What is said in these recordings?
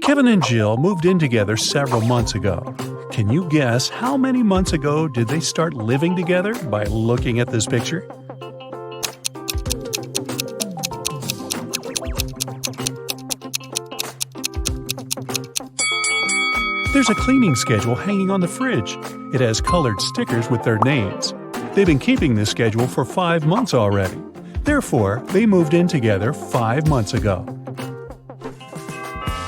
Kevin and Jill moved in together several months ago. Can you guess how many months ago did they start living together by looking at this picture? There's a cleaning schedule hanging on the fridge. It has colored stickers with their names. They've been keeping this schedule for 5 months already. Therefore, they moved in together 5 months ago.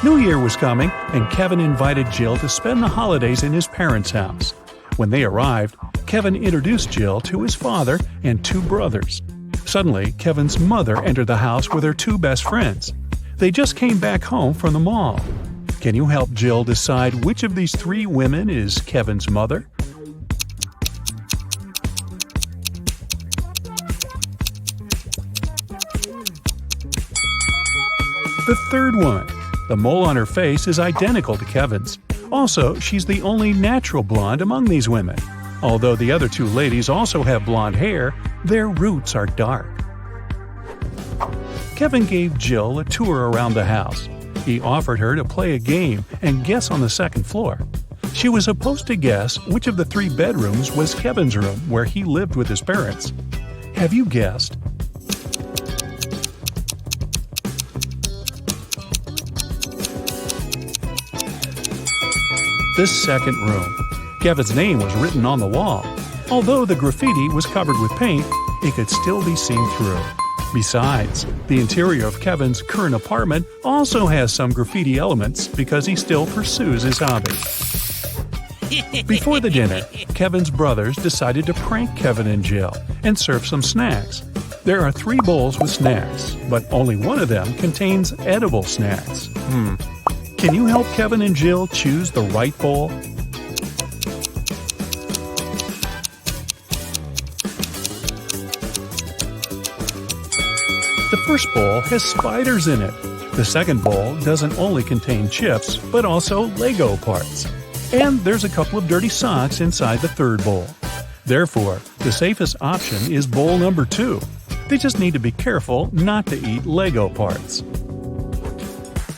New Year was coming, and Kevin invited Jill to spend the holidays in his parents' house. When they arrived, Kevin introduced Jill to his father and 2 brothers. Suddenly, Kevin's mother entered the house with her 2 best friends. They just came back home from the mall. Can you help Jill decide which of these 3 women is Kevin's mother? The third woman. The mole on her face is identical to Kevin's. Also, she's the only natural blonde among these women. Although the other 2 ladies also have blonde hair, their roots are dark. Kevin gave Jill a tour around the house. He offered her to play a game and guess on the second floor. She was supposed to guess which of the 3 bedrooms was Kevin's room where he lived with his parents. Have you guessed? The second room. Kevin's name was written on the wall. Although the graffiti was covered with paint, it could still be seen through. Besides, the interior of Kevin's current apartment also has some graffiti elements because he still pursues his hobby. Before the dinner, Kevin's brothers decided to prank Kevin and Jill and serve some snacks. There are 3 bowls with snacks, but only one of them contains edible snacks. Can you help Kevin and Jill choose the right bowl? The first bowl has spiders in it. The second bowl doesn't only contain chips, but also Lego parts. And there's a couple of dirty socks inside the third bowl. Therefore, the safest option is bowl number 2. They just need to be careful not to eat Lego parts.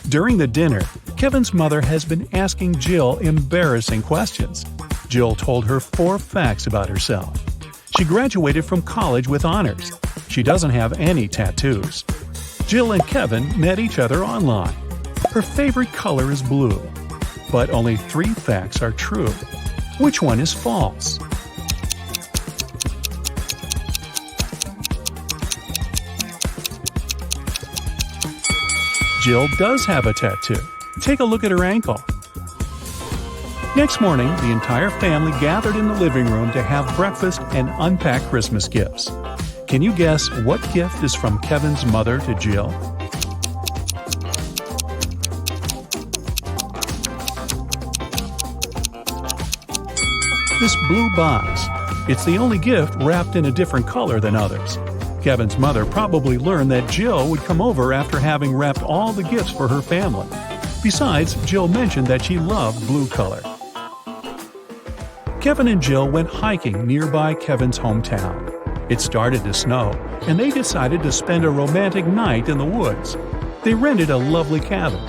During the dinner, Kevin's mother has been asking Jill embarrassing questions. Jill told her 4 facts about herself. She graduated from college with honors. She doesn't have any tattoos. Jill and Kevin met each other online. Her favorite color is blue. But only 3 facts are true. Which one is false? Jill does have a tattoo. Take a look at her ankle. Next morning, the entire family gathered in the living room to have breakfast and unpack Christmas gifts. Can you guess what gift is from Kevin's mother to Jill? This blue box. It's the only gift wrapped in a different color than others. Kevin's mother probably learned that Jill would come over after having wrapped all the gifts for her family. Besides, Jill mentioned that she loved blue color. Kevin and Jill went hiking nearby Kevin's hometown. It started to snow, and they decided to spend a romantic night in the woods. They rented a lovely cabin.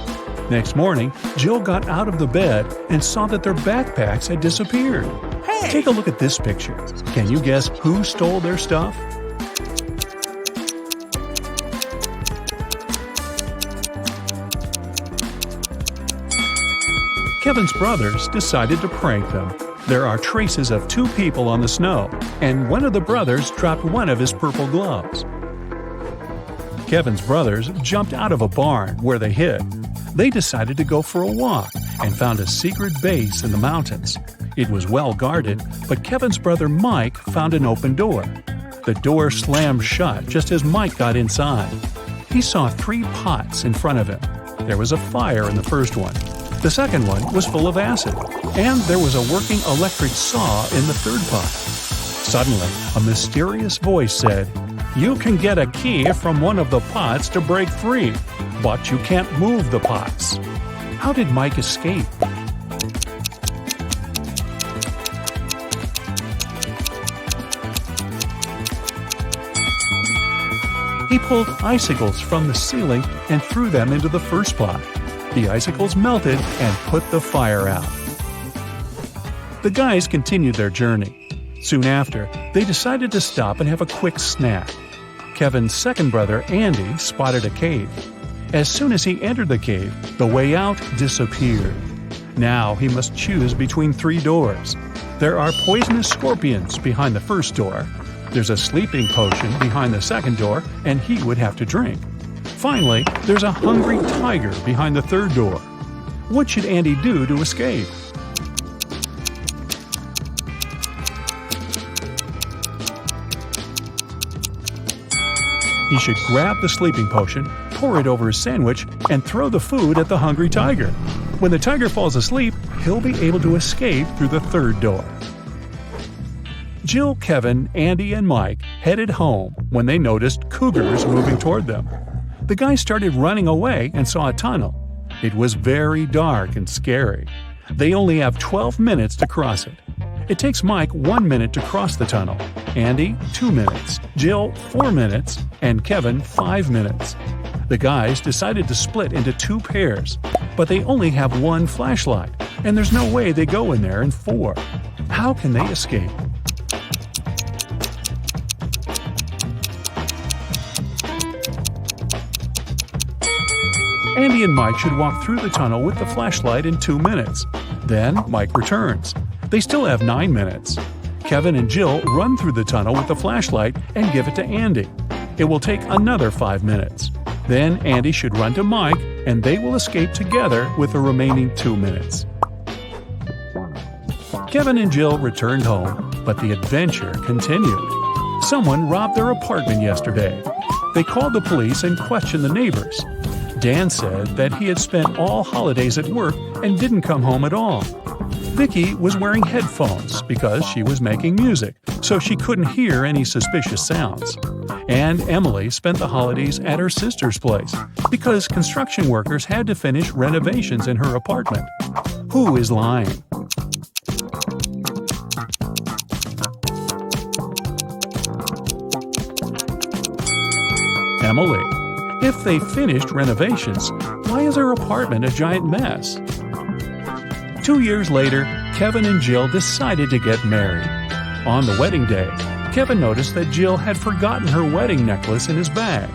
Next morning, Jill got out of the bed and saw that their backpacks had disappeared. Hey! Take a look at this picture. Can you guess who stole their stuff? Kevin's brothers decided to prank them. There are traces of 2 people on the snow, and one of the brothers dropped one of his purple gloves. Kevin's brothers jumped out of a barn where they hid. They decided to go for a walk and found a secret base in the mountains. It was well guarded, but Kevin's brother Mike found an open door. The door slammed shut just as Mike got inside. He saw 3 pots in front of him. There was a fire in the first one. The second one was full of acid, and there was a working electric saw in the third pot. Suddenly, a mysterious voice said, "You can get a key from one of the pots to break free, but you can't move the pots." How did Mike escape? He pulled icicles from the ceiling and threw them into the first pot. The icicles melted and put the fire out. The guys continued their journey. Soon after, they decided to stop and have a quick snack. Kevin's second brother, Andy, spotted a cave. As soon as he entered the cave, the way out disappeared. Now he must choose between 3 doors. There are poisonous scorpions behind the first door. There's a sleeping potion behind the second door, and he would have to drink. Finally, there's a hungry tiger behind the third door. What should Andy do to escape? He should grab the sleeping potion, pour it over his sandwich, and throw the food at the hungry tiger. When the tiger falls asleep, he'll be able to escape through the third door. Jill, Kevin, Andy, and Mike headed home when they noticed cougars moving toward them. The guys started running away and saw a tunnel. It was very dark and scary. They only have 12 minutes to cross it. It takes Mike 1 minute to cross the tunnel, Andy 2 minutes, Jill 4 minutes, and Kevin 5 minutes. The guys decided to split into 2 pairs, but they only have 1 flashlight, and there's no way they go in there in 4. How can they escape? Andy and Mike should walk through the tunnel with the flashlight in 2 minutes. Then Mike returns. They still have 9 minutes. Kevin and Jill run through the tunnel with the flashlight and give it to Andy. It will take another 5 minutes. Then Andy should run to Mike, and they will escape together with the remaining 2 minutes. Kevin and Jill returned home, but the adventure continued. Someone robbed their apartment yesterday. They called the police and questioned the neighbors. Dan said that he had spent all holidays at work and didn't come home at all. Vicky was wearing headphones because she was making music, so she couldn't hear any suspicious sounds. And Emily spent the holidays at her sister's place because construction workers had to finish renovations in her apartment. Who is lying? Emily. If they finished renovations, why is her apartment a giant mess? 2 years later, Kevin and Jill decided to get married. On the wedding day, Kevin noticed that Jill had forgotten her wedding necklace in his bag.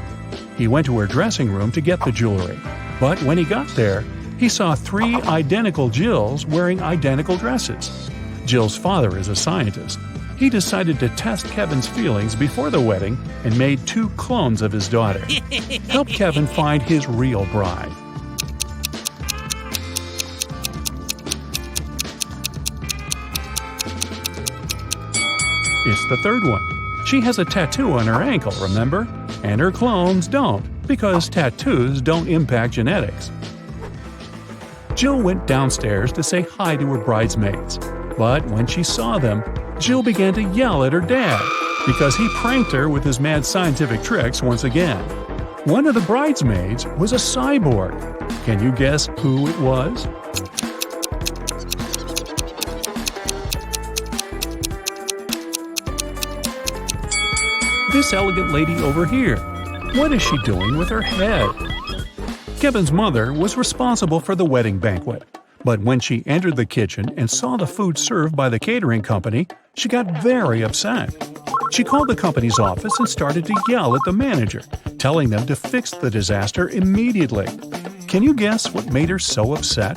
He went to her dressing room to get the jewelry, but when he got there, he saw 3 identical Jills wearing identical dresses. Jill's father is a scientist. He decided to test Kevin's feelings before the wedding and made 2 clones of his daughter. Help Kevin find his real bride. It's the third one. She has a tattoo on her ankle, remember? And her clones don't, because tattoos don't impact genetics. Jill went downstairs to say hi to her bridesmaids, but when she saw them, Jill began to yell at her dad because he pranked her with his mad scientific tricks once again. One of the bridesmaids was a cyborg. Can you guess who it was? This elegant lady over here. What is she doing with her head? Kevin's mother was responsible for the wedding banquet. But when she entered the kitchen and saw the food served by the catering company, she got very upset. She called the company's office and started to yell at the manager, telling them to fix the disaster immediately. Can you guess what made her so upset?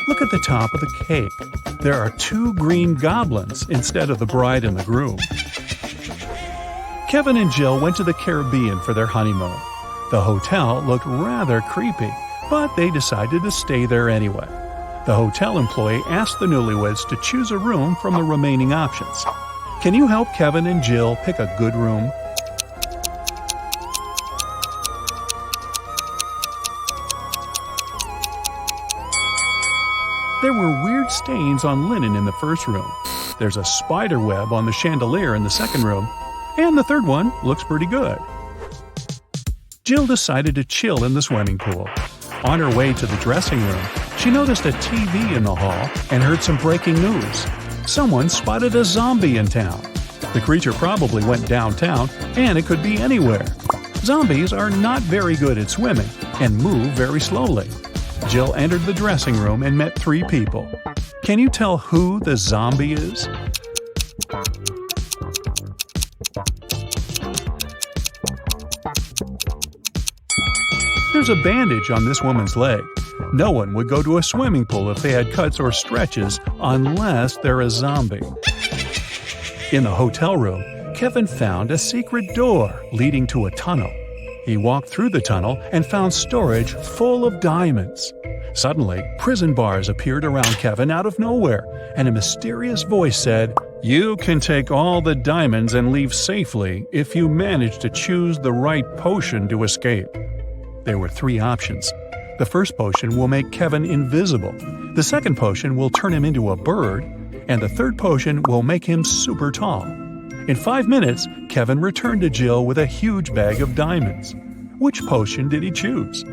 Look at the top of the cake. There are 2 green goblins instead of the bride and the groom. Kevin and Jill went to the Caribbean for their honeymoon. The hotel looked rather creepy, but they decided to stay there anyway. The hotel employee asked the newlyweds to choose a room from the remaining options. Can you help Kevin and Jill pick a good room? There were weird stains on linen in the first room. There's a spider web on the chandelier in the second room. And the third one looks pretty good. Jill decided to chill in the swimming pool. On her way to the dressing room, she noticed a TV in the hall and heard some breaking news. Someone spotted a zombie in town. The creature probably went downtown, and it could be anywhere. Zombies are not very good at swimming and move very slowly. Jill entered the dressing room and met 3 people. Can you tell who the zombie is? There's a bandage on this woman's leg. No one would go to a swimming pool if they had cuts or stretches unless they're a zombie. In the hotel room, Kevin found a secret door leading to a tunnel. He walked through the tunnel and found storage full of diamonds. Suddenly, prison bars appeared around Kevin out of nowhere, and a mysterious voice said, "You can take all the diamonds and leave safely if you manage to choose the right potion to escape." There were 3 options. The first potion will make Kevin invisible. The second potion will turn him into a bird. And the third potion will make him super tall. In 5 minutes, Kevin returned to Jill with a huge bag of diamonds. Which potion did he choose?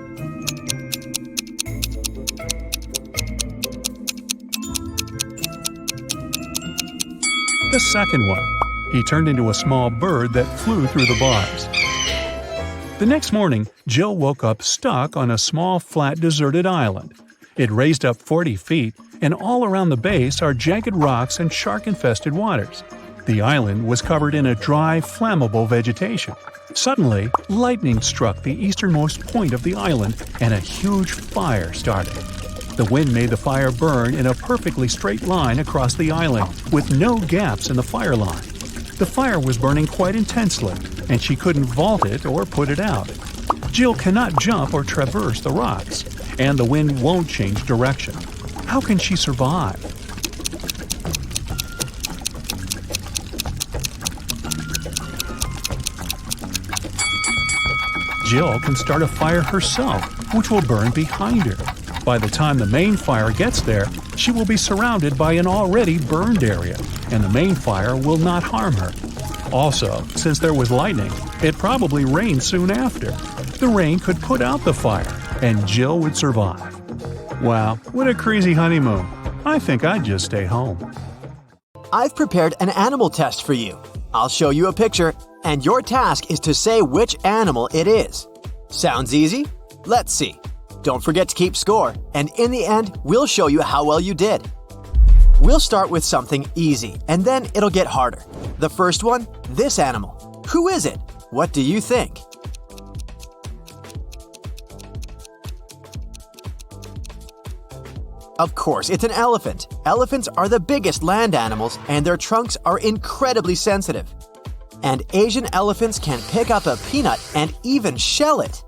The second one. He turned into a small bird that flew through the bars. The next morning, Jill woke up stuck on a small, flat, deserted island. It raised up 40 feet, and all around the base are jagged rocks and shark-infested waters. The island was covered in a dry, flammable vegetation. Suddenly, lightning struck the easternmost point of the island, and a huge fire started. The wind made the fire burn in a perfectly straight line across the island, with no gaps in the fire line. The fire was burning quite intensely, and she couldn't vault it or put it out. Jill cannot jump or traverse the rocks, and the wind won't change direction. How can she survive? Jill can start a fire herself, which will burn behind her. By the time the main fire gets there, she will be surrounded by an already burned area, and the main fire will not harm her. Also, since there was lightning, it probably rained soon after. The rain could put out the fire, and Jill would survive. Wow, what a crazy honeymoon. I think I'd just stay home. I've prepared an animal test for you. I'll show you a picture, and your task is to say which animal it is. Sounds easy? Let's see. Don't forget to keep score, and in the end, we'll show you how well you did. We'll start with something easy, and then it'll get harder. The first one, this animal. Who is it? What do you think? Of course, it's an elephant. Elephants are the biggest land animals, and their trunks are incredibly sensitive. And Asian elephants can pick up a peanut and even shell it.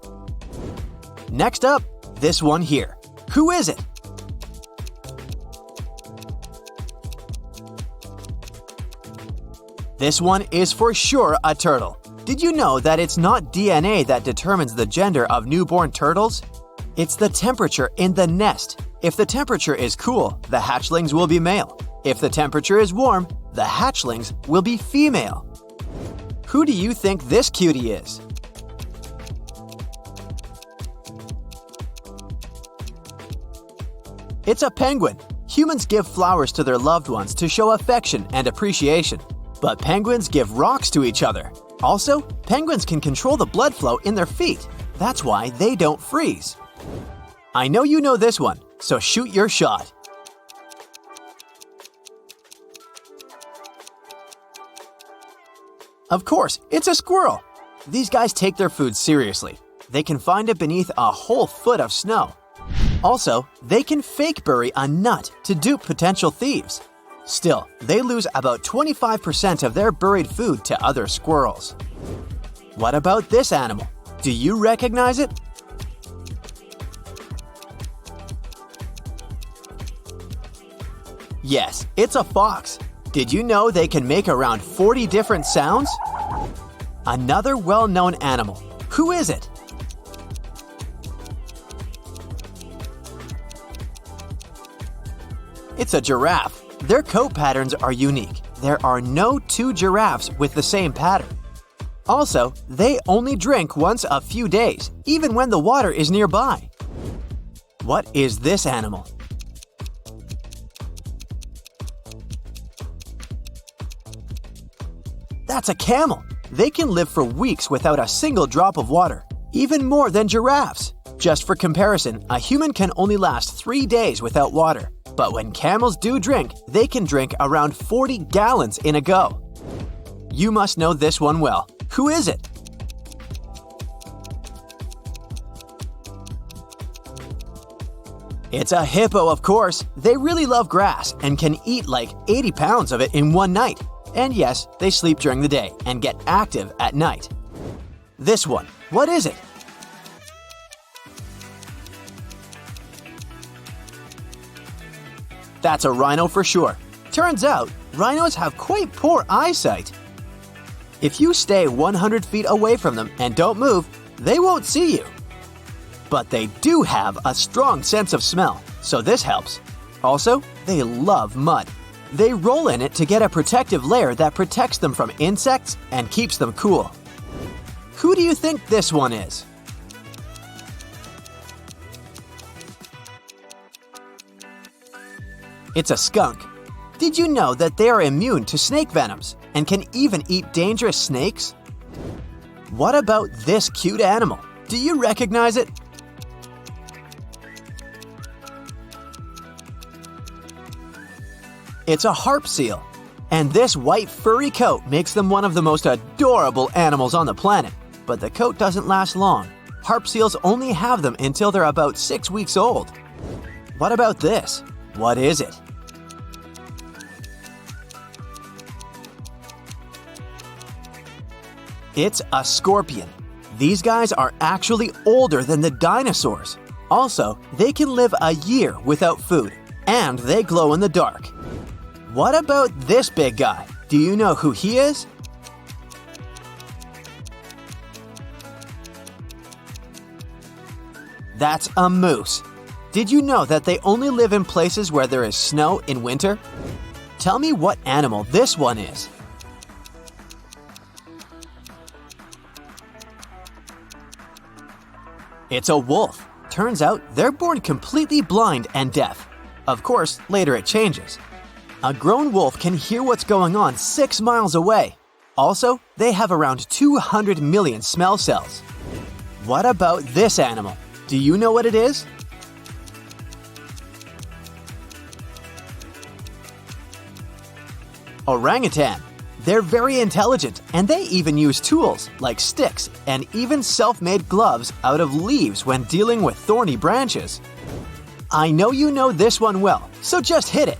Next up, this one here. Who is it? This one is for sure a turtle. Did you know that it's not DNA that determines the gender of newborn turtles? It's the temperature in the nest. If the temperature is cool, the hatchlings will be male. If the temperature is warm, the hatchlings will be female. Who do you think this cutie is? It's a penguin. Humans give flowers to their loved ones to show affection and appreciation. But penguins give rocks to each other. Also, penguins can control the blood flow in their feet. That's why they don't freeze. I know you know this one, so shoot your shot. Of course, it's a squirrel. These guys take their food seriously. They can find it beneath a whole foot of snow. Also, they can fake bury a nut to dupe potential thieves. Still, they lose about 25% of their buried food to other squirrels. What about this animal? Do you recognize it? Yes, it's a fox. Did you know they can make around 40 different sounds? Another well-known animal. Who is it? It's a giraffe. Their coat patterns are unique. There are no 2 giraffes with the same pattern. Also, they only drink once a few days, even when the water is nearby. What is this animal? That's a camel. They can live for weeks without a single drop of water, even more than giraffes. Just for comparison, a human can only last 3 days without water. But when camels do drink, they can drink around 40 gallons in a go. You must know this one well. Who is it? It's a hippo, of course. They really love grass and can eat like 80 pounds of it in one night. And yes, they sleep during the day and get active at night. This one, what is it? That's a rhino for sure. Turns out, rhinos have quite poor eyesight. If you stay 100 feet away from them and don't move, they won't see you. But they do have a strong sense of smell, so this helps. Also, they love mud. They roll in it to get a protective layer that protects them from insects and keeps them cool. Who do you think this one is? It's a skunk. Did you know that they are immune to snake venoms and can even eat dangerous snakes? What about this cute animal? Do you recognize it? It's a harp seal. And this white furry coat makes them one of the most adorable animals on the planet. But the coat doesn't last long. Harp seals only have them until they're about 6 weeks old. What about this? What is it? It's a scorpion. These guys are actually older than the dinosaurs. Also, they can live a year without food, and they glow in the dark. What about this big guy? Do you know who he is? That's a moose. Did you know that they only live in places where there is snow in winter? Tell me what animal this one is. It's a wolf. Turns out they're born completely blind and deaf. Of course, later it changes. A grown wolf can hear what's going on 6 miles away. Also, they have around 200 million smell cells. What about this animal? Do you know what it is? Orangutan. They're very intelligent, and they even use tools like sticks and even self-made gloves out of leaves when dealing with thorny branches. I know you know this one well, so just hit it.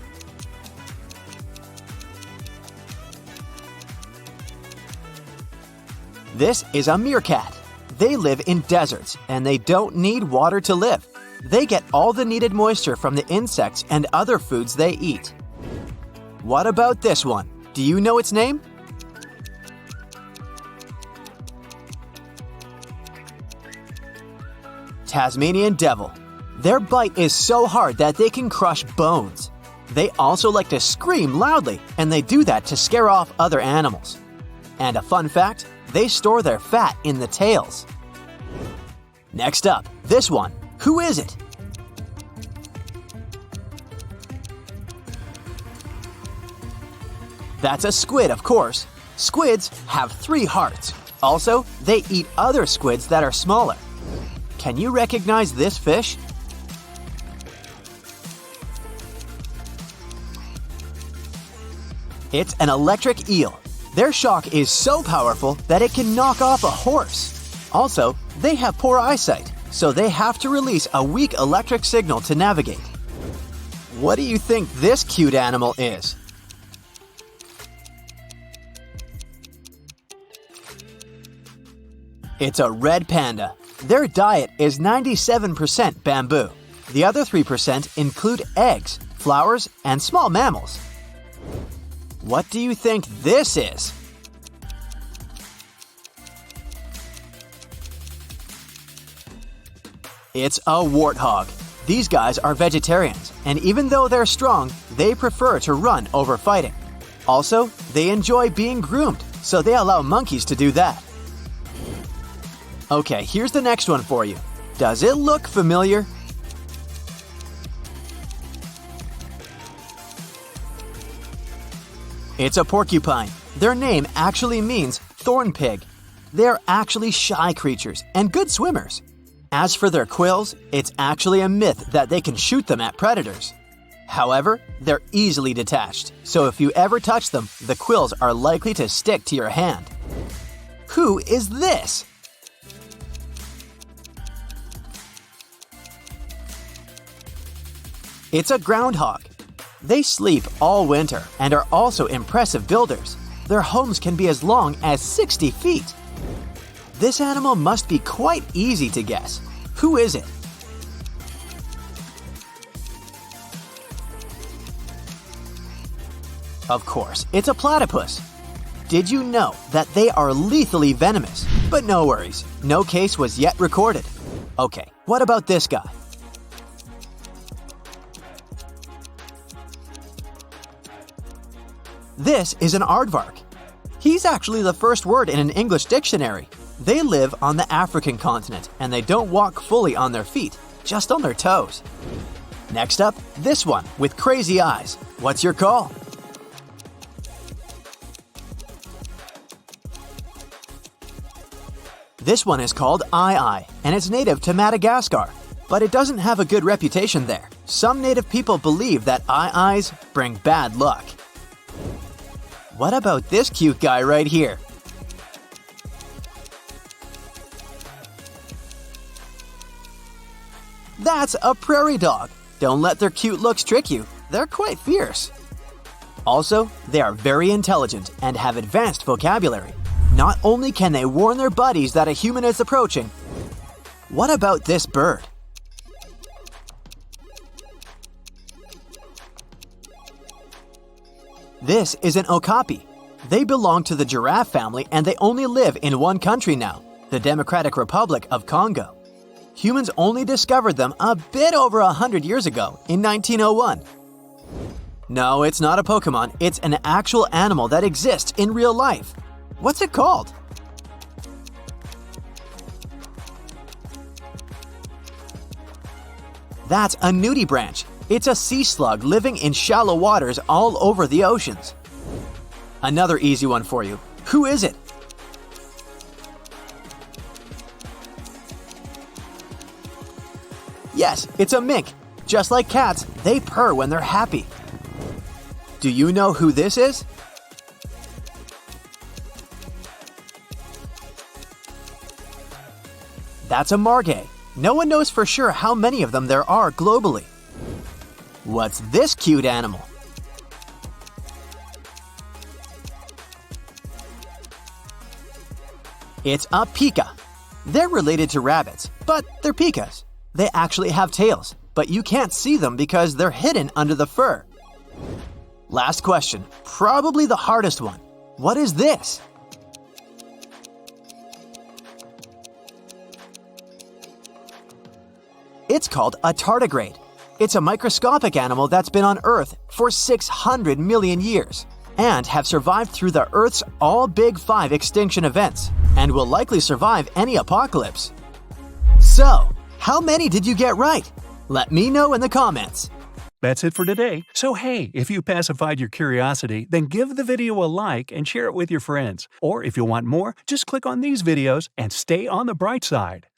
This is a meerkat. They live in deserts, and they don't need water to live. They get all the needed moisture from the insects and other foods they eat. What about this one? Do you know its name? Tasmanian devil. Their bite is so hard that they can crush bones. They also like to scream loudly, and they do that to scare off other animals. And a fun fact, they store their fat in the tails. Next up, this one. Who is it? That's a squid, of course. Squids have 3 hearts. Also, they eat other squids that are smaller. Can you recognize this fish? It's an electric eel. Their shock is so powerful that it can knock off a horse. Also, they have poor eyesight, so they have to release a weak electric signal to navigate. What do you think this cute animal is? It's a red panda. Their diet is 97% bamboo. The other 3% include eggs, flowers, and small mammals. What do you think this is? It's a warthog. These guys are vegetarians, and even though they're strong, they prefer to run over fighting. Also, they enjoy being groomed, so they allow monkeys to do that. Okay, here's the next one for you. Does it look familiar? It's a porcupine. Their name actually means thorn pig. They're actually shy creatures and good swimmers. As for their quills, it's actually a myth that they can shoot them at predators. However, they're easily detached, so if you ever touch them, the quills are likely to stick to your hand. Who is this? It's a groundhog. They sleep all winter and are also impressive builders. Their homes can be as long as 60 feet. This animal must be quite easy to guess. Who is it? Of course, it's a platypus. Did you know that they are lethally venomous? But no worries, no case was yet recorded. Okay, what about this guy? This is an aardvark. He's actually the first word in an English dictionary. They live on the African continent and they don't walk fully on their feet, just on their toes. Next up, this one with crazy eyes. What's your call? This one is called eye and it's native to Madagascar, but it doesn't have a good reputation there. Some native people believe that eyes bring bad luck. What about this cute guy right here? That's a prairie dog. Don't let their cute looks trick you. They're quite fierce. Also, they are very intelligent and have advanced vocabulary. Not only can they warn their buddies that a human is approaching, what about this bird? This is an okapi. They belong to the giraffe family and they only live in one country now, the Democratic Republic of Congo. Humans only discovered them a bit over 100 years ago, in 1901. No, it's not a Pokemon, it's an actual animal that exists in real life. What's it called? That's a nudibranch. It's a sea slug living in shallow waters all over the oceans. Another easy one for you. Who is it? Yes, it's a mink. Just like cats, they purr when they're happy. Do you know who this is? That's a margay. No one knows for sure how many of them there are globally. What's this cute animal? It's a pika. They're related to rabbits, but they're pikas. They actually have tails, but you can't see them because they're hidden under the fur. Last question, probably the hardest one. What is this? It's called a tardigrade. It's a microscopic animal that's been on Earth for 600 million years and have survived through the Earth's all big 5 extinction events and will likely survive any apocalypse. So, how many did you get right? Let me know in the comments. That's it for today. So hey, if you pacified your curiosity, then give the video a like and share it with your friends. Or if you want more, just click on these videos and stay on the bright side.